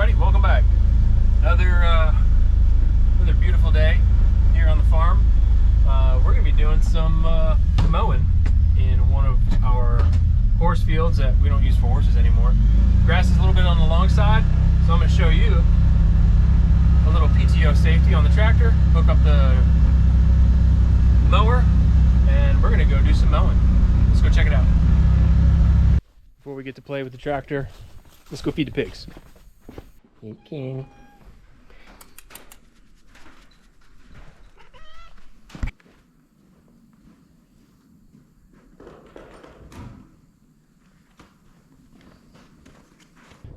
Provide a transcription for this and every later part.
everybody, welcome back. Another beautiful day here on the farm. We're going to be doing some mowing in one of our horse fields that we don't use for horses anymore. Grass is a little bit on the long side, so I'm going to show you a little PTO safety on the tractor, hook up the mower, and we're going to go do some mowing. Let's go check it out. Before we get to play with the tractor, let's go feed the pigs. You can.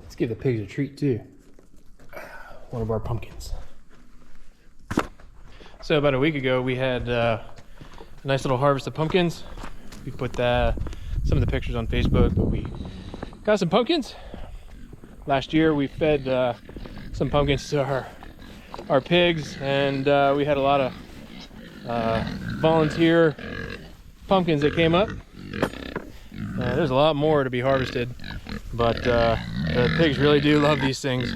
Let's give the pigs a treat too. One of our pumpkins. So about a week ago we had a nice little harvest of pumpkins. We put some of the pictures on Facebook, but we got some pumpkins. Last year we fed some pumpkins to our pigs, and we had a lot of volunteer pumpkins that came up. There's a lot more to be harvested, but the pigs really do love these things.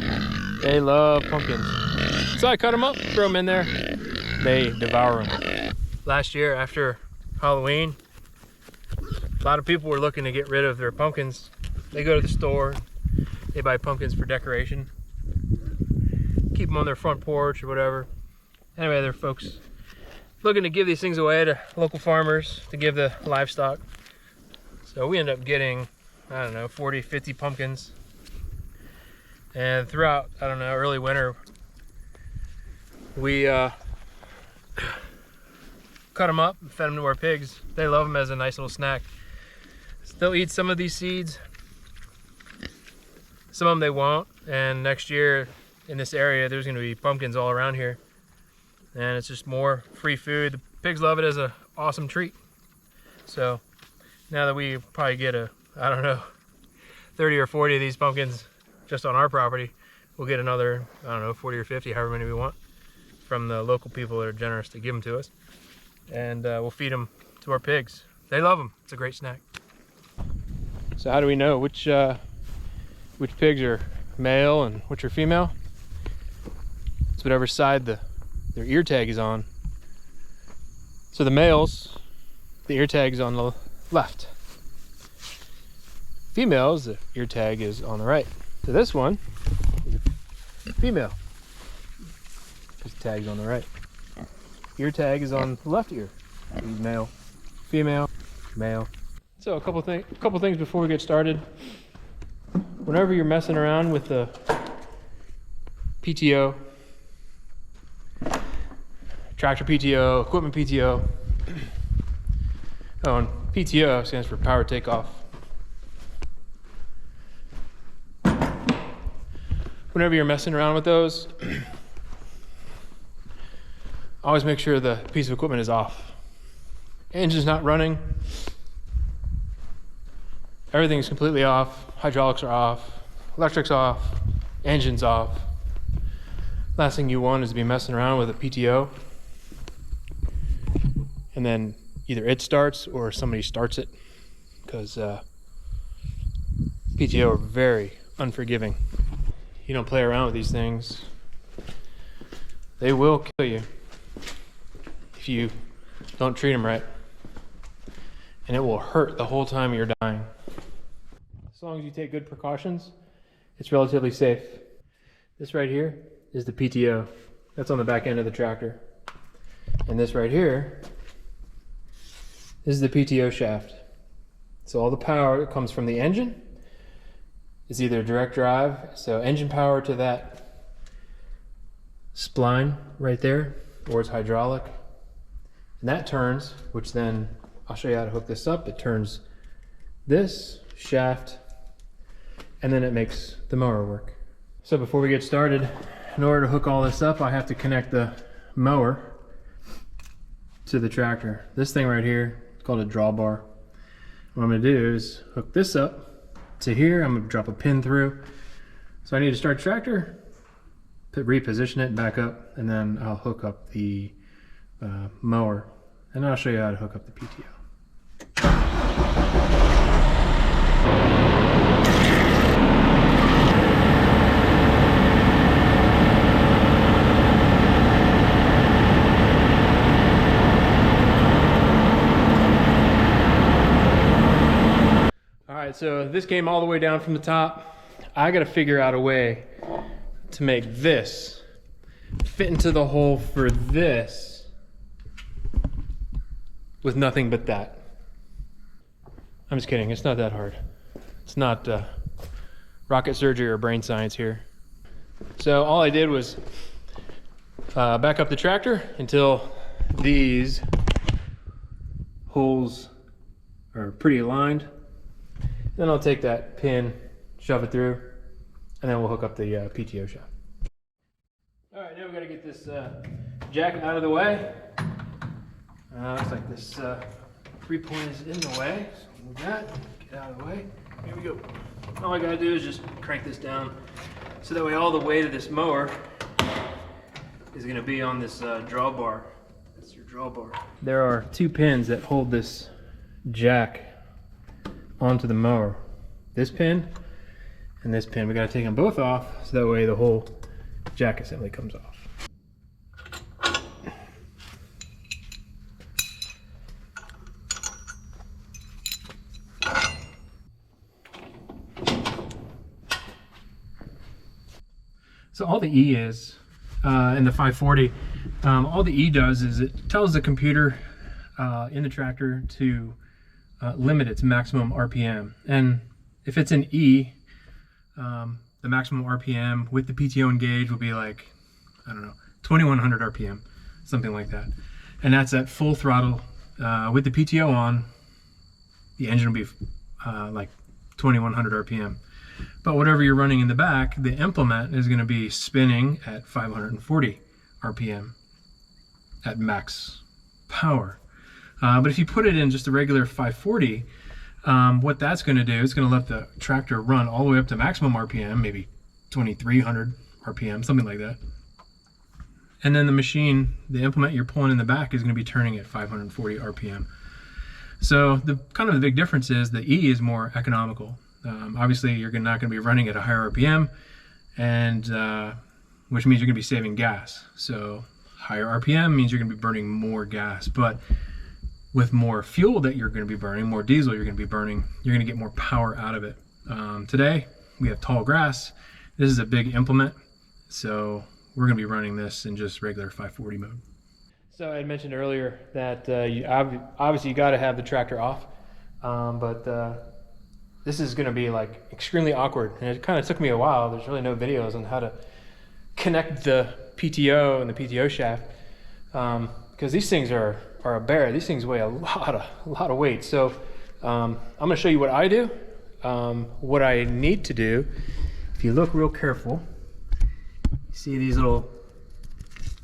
They love pumpkins. So I cut them up, throw them in there. They devour them. Last year after Halloween, a lot of people were looking to get rid of their pumpkins. They go to the store, they buy pumpkins for decoration, keep them on their front porch or whatever. Anyway, there are folks looking to give these things away to local farmers to give the livestock. So we end up getting, I don't know, 40, 50 pumpkins. And throughout, I don't know, early winter, we cut them up and fed them to our pigs. They love them as a nice little snack. They'll eat some of these seeds. Some of them they won't. And next year in this area, there's going to be pumpkins all around here. And it's just more free food. The pigs love it as an awesome treat. So now that we probably get I don't know, 30 or 40 of these pumpkins just on our property, we'll get another, I don't know, 40 or 50, however many we want, from the local people that are generous to give them to us. And we'll feed them to our pigs. They love them. It's a great snack. So how do we know which pigs are male and which are female? It's whatever side their ear tag is on. So the males, the ear tag is on the left. Females, the ear tag is on the right. So this one is a female. This tag's on the right. Ear tag is on the left ear. Male, female, male. So a couple things before we get started. Whenever you're messing around with the PTO, tractor PTO, equipment PTO. Oh, and PTO stands for power takeoff. Whenever you're messing around with those, always make sure the piece of equipment is off. Engine's not running. Everything's completely off. Hydraulics are off. Electric's off. Engine's off. Last thing you want is to be messing around with a PTO, and then either it starts or somebody starts it, because PTO are very unforgiving. You don't play around with these things, they will kill you if you don't treat them right, and it will hurt the whole time you're dying. As long as you take good precautions, it's relatively safe. This right here is the PTO. That's on the back end of the tractor. And this right here is the PTO shaft. So all the power that comes from the engine is either direct drive, so engine power to that spline right there, or it's hydraulic. And that turns, which then I'll show you how to hook this up. It turns this shaft, and then it makes the mower work. So before we get started, in order to hook all this up, I have to connect the mower to the tractor. This thing right here, it's called a drawbar. What I'm gonna do is hook this up to here. I'm gonna drop a pin through. So I need to start the tractor, reposition it back up, and then I'll hook up the mower. And I'll show you how to hook up the PTO. so this came all the way down from the top. I gotta figure out a way to make this fit into the hole for this with nothing but that. I'm just kidding, it's not that hard. It's not rocket surgery or brain science here. So all I did was back up the tractor until these holes are pretty aligned. Then I'll take that pin, shove it through, and then we'll hook up the PTO shaft. All right, now we got to get this jack out of the way. Looks like this 3-point is in the way, so move that, get out of the way. Here we go. All I got to do is just crank this down, so that way all the weight of this mower is going to be on this drawbar. That's your drawbar. There are 2 pins that hold this jack onto the mower. This pin and this pin. We got to take them both off, so that way the whole jack assembly comes off. So all the E is in the 540, all the E does is it tells the computer in the tractor to limit its maximum RPM. And if it's an E, the maximum RPM with the PTO engaged will be like, I don't know, 2100 RPM, something like that. And that's at full throttle. With the PTO on, the engine will be like 2100 RPM. But whatever you're running in the back, the implement is going to be spinning at 540 RPM at max power. But if you put it in just a regular 540, what that's going to do is going to let the tractor run all the way up to maximum RPM, maybe 2300 RPM, something like that. And then the machine, the implement you're pulling in the back is going to be turning at 540 RPM. So the kind of the big difference is the E is more economical. Obviously, you're not going to be running at a higher RPM, and which means you're going to be saving gas. So higher RPM means you're going to be burning more gas, but with more fuel that you're going to be burning, more diesel you're going to be burning, you're going to get more power out of it. Today, we have tall grass. This is a big implement, so we're going to be running this in just regular 540 mode. So I had mentioned earlier that obviously you got to have the tractor off, but this is going to be like extremely awkward, and it kind of took me a while. There's really no videos on how to connect the PTO and the PTO shaft, because these things are a bear. These things weigh a lot of weight. So I'm going to show you what I do, what I need to do. If you look real careful, you see these little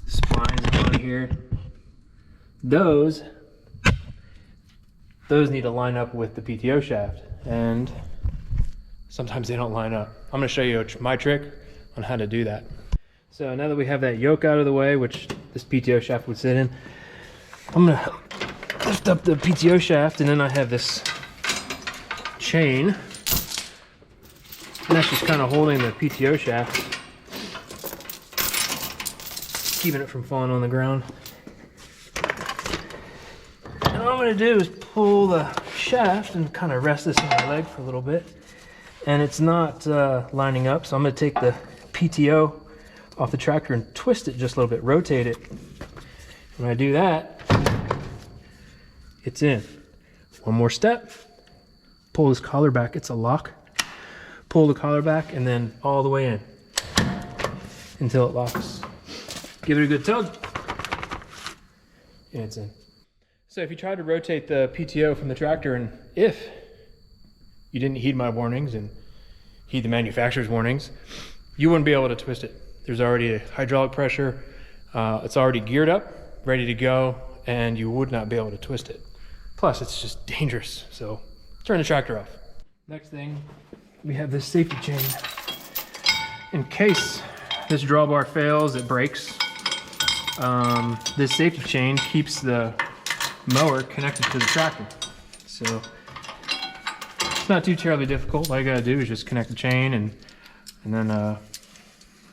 splines on here. Those need to line up with the PTO shaft, and sometimes they don't line up. I'm going to show you my trick on how to do that. So now that we have that yoke out of the way, which this PTO shaft would sit in, I'm going to lift up the PTO shaft, and then I have this chain, and that's just kind of holding the PTO shaft, keeping it from falling on the ground. And all I'm going to do is pull the shaft and kind of rest this on my leg for a little bit, and it's not lining up, so I'm going to take the PTO off the tractor and twist it just a little bit, rotate it. When I do that, it's in. One more step, pull this collar back, it's a lock, pull the collar back, and then all the way in until it locks. Give it a good tug, and it's in. So if you try to rotate the PTO from the tractor, and if you didn't heed my warnings and heed the manufacturer's warnings, you wouldn't be able to twist it. There's already a hydraulic pressure, it's already geared up, ready to go, and you would not be able to twist it. Plus, it's just dangerous, so turn the tractor off. Next thing, we have this safety chain. In case this drawbar fails, it breaks, this safety chain keeps the mower connected to the tractor. So it's not too terribly difficult. All you gotta do is just connect the chain, and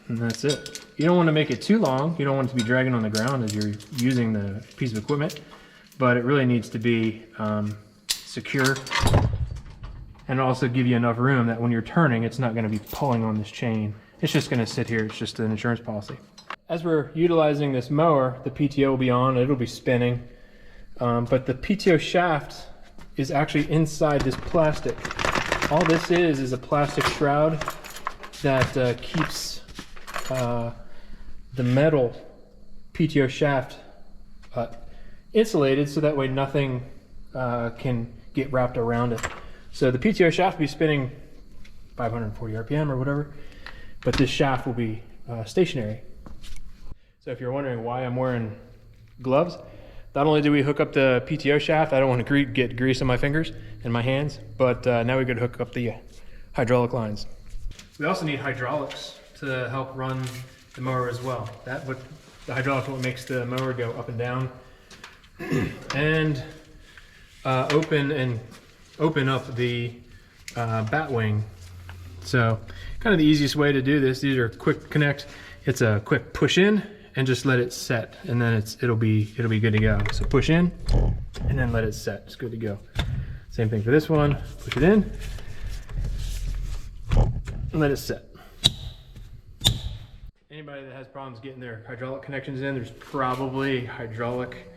that's it. You don't want to make it too long. You don't want it to be dragging on the ground as you're using the piece of equipment, but it really needs to be secure. and also give you enough room that when you're turning, it's not going to be pulling on this chain. It's just going to sit here. It's just an insurance policy. As we're utilizing this mower, the PTO will be on. It'll be spinning. But the PTO shaft is actually inside this plastic. All this is a plastic shroud that keeps the metal PTO shaft insulated, so that way nothing can get wrapped around it. So the PTO shaft will be spinning 540 RPM or whatever, but this shaft will be stationary. So if you're wondering why I'm wearing gloves, not only do we hook up the PTO shaft, I don't want to get grease on my fingers and my hands, but now we could hook up the hydraulic lines. We also need hydraulics to help run the mower as well. The hydraulics what makes the mower go up and down and open up the bat wing. So kind of the easiest way to do this, these are quick connect. It's a quick push in and just let it set, and then it'll be good to go. So push in and then let it set. It's good to go. Same thing for this one. Push it in and let it set. Anybody that has problems getting their hydraulic connections in, there's probably hydraulic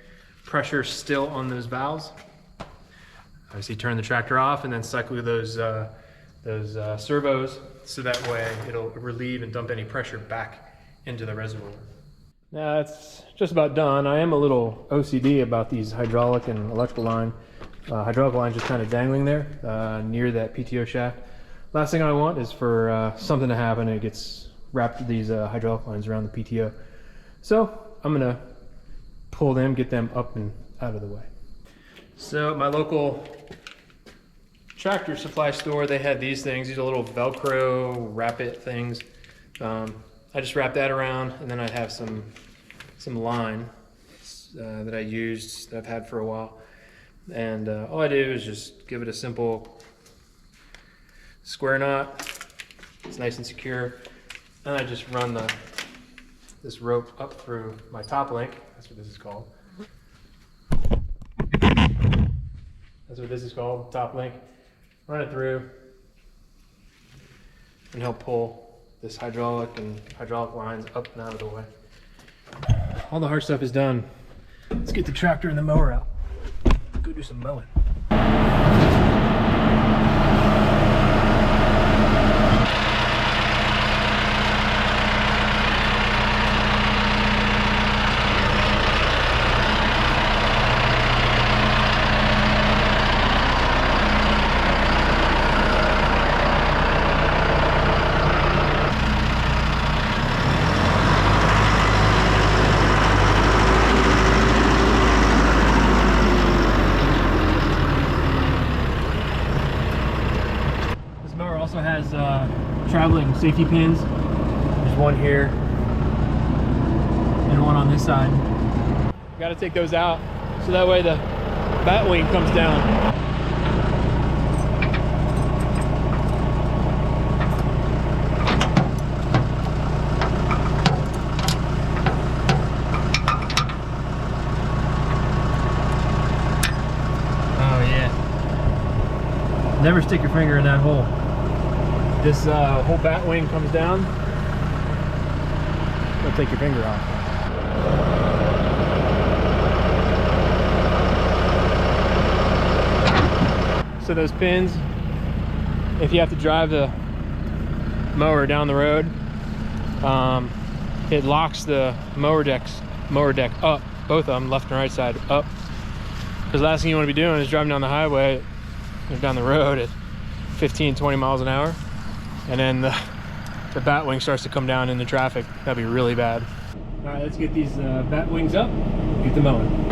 pressure still on those valves. Obviously turn the tractor off and then cycle those servos, so that way it'll relieve and dump any pressure back into the reservoir. Now it's just about done. I am a little OCD about these hydraulic and electrical line. Hydraulic line just kind of dangling there near that PTO shaft. Last thing I want is for something to happen and it gets wrapped these hydraulic lines around the PTO. So I'm gonna pull them, get them up and out of the way. So my local tractor supply store, they had these things. These are little Velcro wrap it things. I just wrap that around, and then I have some line that I used, that I've had for a while. And all I do is just give it a simple square knot. It's nice and secure. And I just run this rope up through my top link. That's what this is called. That's what this is called, top link. Run it through and help pull this hydraulic lines up and out of the way. All the hard stuff is done. Let's get the tractor and the mower out. Go do some mowing. Also has traveling safety pins. There's one here and one on this side. Got to take those out so that way the bat wing comes down. Oh yeah. Never stick your finger in that hole. This whole bat wing comes down. Don't take your finger off. So those pins, if you have to drive the mower down the road, it locks the mower deck up, both of them, left and right side up. Because the last thing you want to be doing is driving down the highway or down the road at 15, 20 miles an hour. And then the bat wing starts to come down into traffic. That'd be really bad. All right, let's get these bat wings up, get them mowing.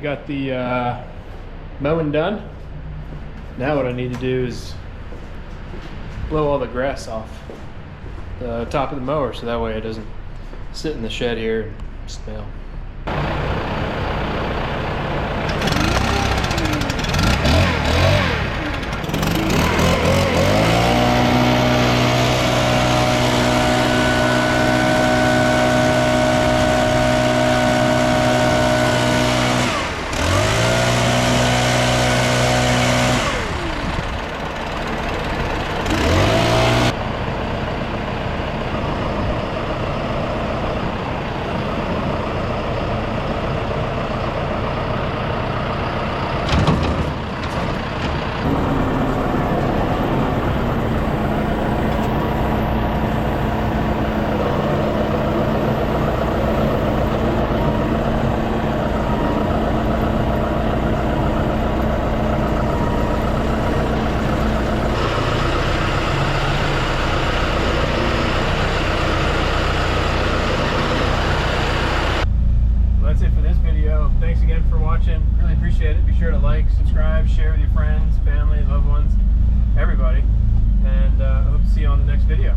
got the mowing done. Now what I need to do is blow all the grass off the top of the mower so that way it doesn't sit in the shed here and smell. That's it for this video. Thanks again for watching. Really appreciate it. Be sure to like, subscribe, share with your friends, family, loved ones, everybody. And I hope to see you on the next video.